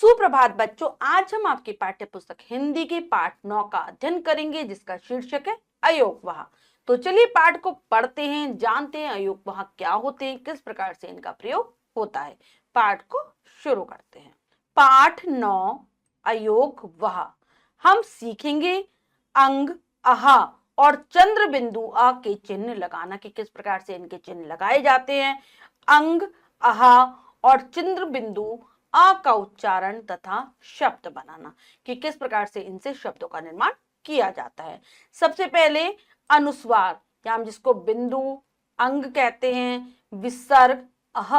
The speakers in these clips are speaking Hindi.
सुप्रभात बच्चों, आज हम आपकी पाठ्य पुस्तक हिंदी के पाठ 9 का अध्ययन करेंगे जिसका शीर्षक है अयोगवाह। तो चलिए पाठ को पढ़ते हैं, जानते हैं अयोगवाह क्या होते हैं, किस प्रकार से इनका प्रयोग होता है। पाठ को शुरू करते हैं। पाठ 9 अयोगवाह। हम सीखेंगे अंग, आहा और चंद्र बिंदु आ के चिन्ह लगाना कि किस प्रकार से इनके चिन्ह लगाए जाते हैं। अंग, आहा और चंद्र बिंदु आ का उच्चारण तथा शब्द बनाना कि किस प्रकार से इनसे शब्दों का निर्माण किया जाता है। सबसे पहले अनुस्वार, या हम जिसको बिंदु अंग कहते हैं, विसर्ग अह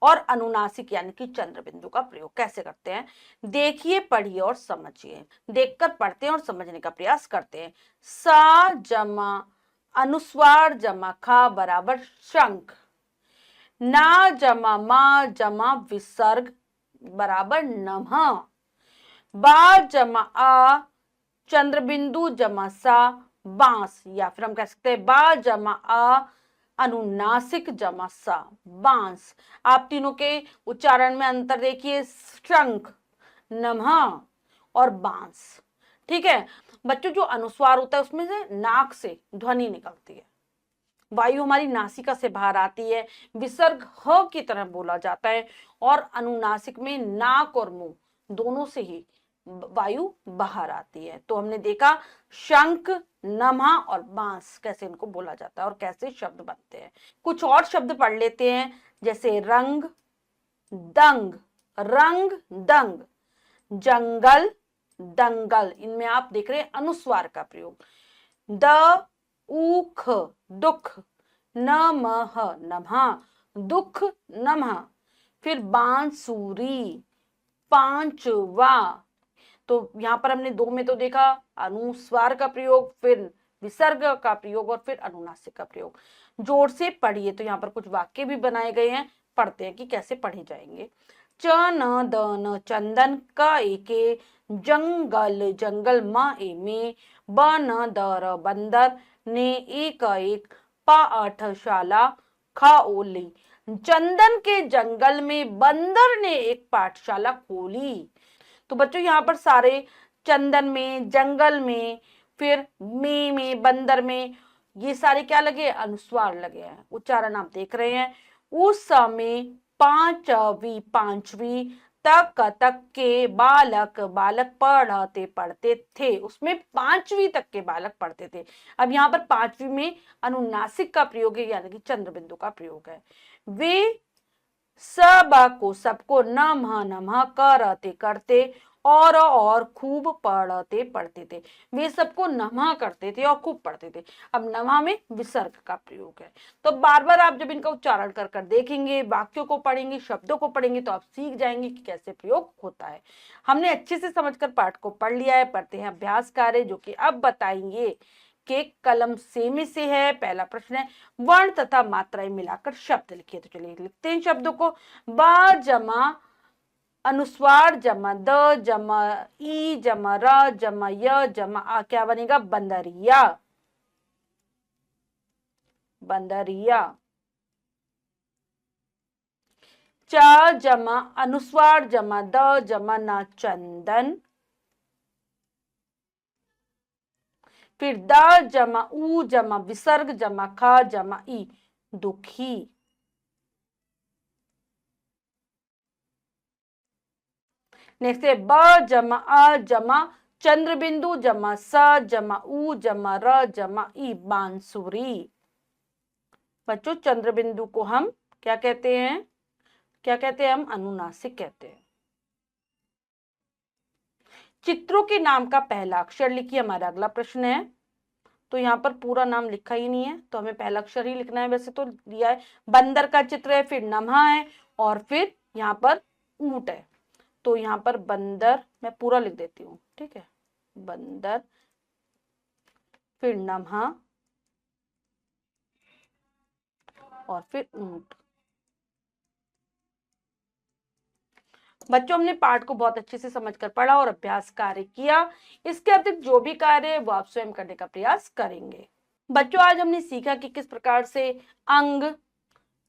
और अनुनासिक यानी कि चंद्र बिंदु का प्रयोग कैसे करते हैं, देखिए, पढ़िए और समझिए। देखकर पढ़ते हैं और समझने का प्रयास करते हैं। सा जमा अनुस्वार जमा खा बराबर शंख। ना जमा मा जमा विसर्ग बराबर नमः। बा जमा आ चंद्र बिंदु जमा सा बांस, या फिर हम कह सकते हैं बा जमा आ अनुनासिक जमा सा बांस। आप तीनों के उच्चारण में अंतर देखिए, शंख, नमः और बांस। ठीक है बच्चों, जो अनुस्वार होता है उसमें से नाक से ध्वनि निकलती है, वायु हमारी नासिका से बाहर आती है, विसर्ग ह की तरह बोला जाता है और अनुनासिक में नाक और मुंह दोनों से ही वायु बाहर आती है। तो हमने देखा शंख, नमः और बांस कैसे इनको बोला जाता है और कैसे शब्द बनते हैं। कुछ और शब्द पढ़ लेते हैं, जैसे रंग, दंग, रंग दंग, जंगल, दंगल। इनमें आप देख रहे हैं अनुस्वार का प्रयोग। द उख दुख, नमः नमः, दुख नमः। फिर बांसुरी, पांचवा। तो यहां पर हमने दो में तो देखा अनुस्वार का प्रयोग, फिर विसर्ग का प्रयोग और फिर अनुनासिक का प्रयोग। जोर से पढ़िए। तो यहाँ पर कुछ वाक्य भी बनाए गए हैं, पढ़ते हैं कि कैसे पढ़े जाएंगे। च न द न चंदन, क एके जंगल जंगल, म ए में, ब न द र बंदर, ने एक एक, पाठशाला, खा ओली। चंदन के जंगल में बंदर ने एक पाठशाला खोली। तो बच्चों यहाँ पर सारे चंदन में, जंगल में, फिर में बंदर में, ये सारे क्या लगे, अनुस्वार लगे हैं। उच्चारण आप देख रहे हैं। उस समय पांचवी पांचवी, तक तक के बालक बालक पढ़ते पढ़ते थे। उसमें पांचवी तक के बालक पढ़ते थे। अब यहाँ पर पांचवी में अनुनासिक का प्रयोग है, यानी कि चंद्र बिंदु का प्रयोग है। वे सब को सबको नमः नमः करते करते और खूब पढ़ते पढ़ते थे। वे सबको नमः करते थे और खूब पढ़ते थे। अब नमः में विसर्ग का प्रयोग है। तो बार बार आप जब इनका उच्चारण कर कर देखेंगे, वाक्यों को पढ़ेंगे, शब्दों को पढ़ेंगे, तो आप सीख जाएंगे कि कैसे प्रयोग होता है। हमने अच्छे से समझकर पाठ को पढ़ लिया है। पढ़ते हैं अभ्यास कार्य, जो कि अब बताएंगे के कलम से में से है। पहला प्रश्न है, वर्ण तथा मात्राएं मिलाकर शब्द लिखिए। तो चलिए लिखते हैं शब्दों को। बा जमा अनुस्वार जमा द जमा ई जमा र जमा य जमा आ, क्या बनेगा, बंदरिया, बंदरिया। च जमा अनुस्वार जमा द जमा ना, चंदन। फिर द जमा ऊ जमा विसर्ग जमा ख जमा ई, दुखी। नेक्स्ट है ब जमा अ जमा चंद्र बिंदु जमा स जमा ऊ जमा र जमा ई, बांसुरी। बच्चों चंद्र बिंदु को हम क्या कहते हैं, क्या कहते हैं, हम अनुनासिक कहते हैं। चित्रों के नाम का पहला अक्षर लिखिए, हमारा अगला प्रश्न है। तो यहाँ पर पूरा नाम लिखा ही नहीं है, तो हमें पहला अक्षर ही लिखना है। वैसे तो दिया है, बंदर का चित्र है, फिर नमः है और फिर यहाँ पर ऊंट है। तो यहाँ पर बंदर मैं पूरा लिख देती हूँ, ठीक है, बंदर, फिर नमः और फिर ऊंट। बच्चों हमने पाठ को बहुत अच्छे से समझकर पढ़ा और अभ्यास कार्य किया। इसके अतिरिक्त जो भी कार्य है वो आप स्वयं करने का प्रयास करेंगे। बच्चों आज हमने सीखा कि किस प्रकार से अंग,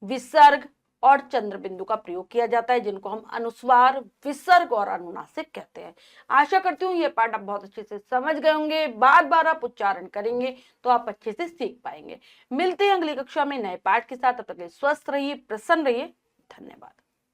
विसर्ग, और चंद्र बिंदु का प्रयोग किया जाता है, जिनको हम अनुस्वार, विसर्ग और अनुनासिक कहते हैं। आशा करती हूँ ये पाठ आप बहुत अच्छे से समझ गए होंगे। बार बार आप उच्चारण करेंगे तो आप अच्छे से सीख पाएंगे। मिलते हैं अगली कक्षा में नए पाठ के साथ। तब तक के लिए स्वस्थ रहिए, प्रसन्न रहिए। धन्यवाद।